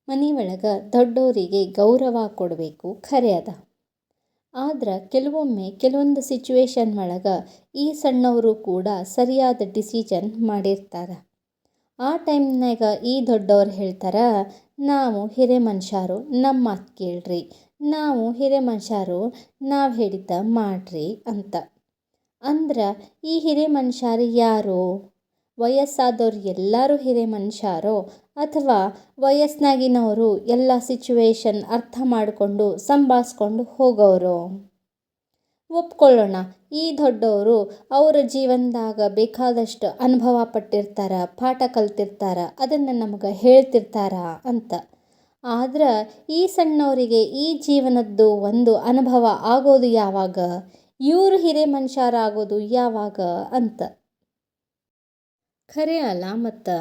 ಮನೆ ಒಳಗೆ ದೊಡ್ಡವರಿಗೆ ಗೌರವ ಕೊಡಬೇಕು ಖರೆ ಅದ. ಆದ್ರೆ ಕೆಲವೊಂದು ಸಿಚುವೇಶನ್ ಒಳಗೆ ಈ ಸಣ್ಣವರು ಕೂಡ ಸರಿಯಾದ ಡಿಸಿಷನ್ ಮಾಡಿರ್ತಾರೆ. ಆ ಟೈಮ್ನಾಗ ಈ ದೊಡ್ಡವ್ರು ಹೇಳ್ತಾರೆ, ನಾವು ಹಿರೇ ಮನುಷ್ಯರು ನಮ್ಮ ಮಾತು ಕೇಳ್ರಿ, ನಾವು ಹಿರೇ ಮನುಷ್ಯರು ನಾವು ಹೇಳಿದ್ದ ಮಾಡ್ರಿ ಅಂತ. ಅಂದ್ರೆ ಈ ಹಿರೇ ಮನುಷ್ಯರು ಯಾರು? ವಯಸ್ಸಾದವ್ರು ಎಲ್ಲರೂ ಹಿರೇ ಮನುಷ್ಯರೋ ಅಥವಾ ವಯಸ್ಸಿನಾಗಿನವರು ಎಲ್ಲ ಸಿಚುವೇಶನ್ ಅರ್ಥ ಮಾಡಿಕೊಂಡು ಸಂಭಾಳಿಸ್ಕೊಂಡು ಹೋಗೋರು? ಒಪ್ಕೊಳ್ಳೋಣ, ಈ ದೊಡ್ಡವರು ಅವರ ಜೀವನದಾಗ ಬೇಕಾದಷ್ಟು ಅನುಭವ ಪಟ್ಟಿರ್ತಾರೆ, ಪಾಠ ಕಲ್ತಿರ್ತಾರೆ, ಅದನ್ನು ನಮಗೆ ಹೇಳ್ತಿರ್ತಾರ ಅಂತ. ಆದ್ರೆ ಈ ಸಣ್ಣವರಿಗೆ ಈ ಜೀವನದ್ದು ಒಂದು ಅನುಭವ ಆಗೋದು ಯಾವಾಗ? ಇವರು ಹಿರೇ ಮನುಷ್ಯರಾಗೋದು ಯಾವಾಗ ಅಂತ. ಖರೆ ಅಲ್ಲ ಮತ್ತು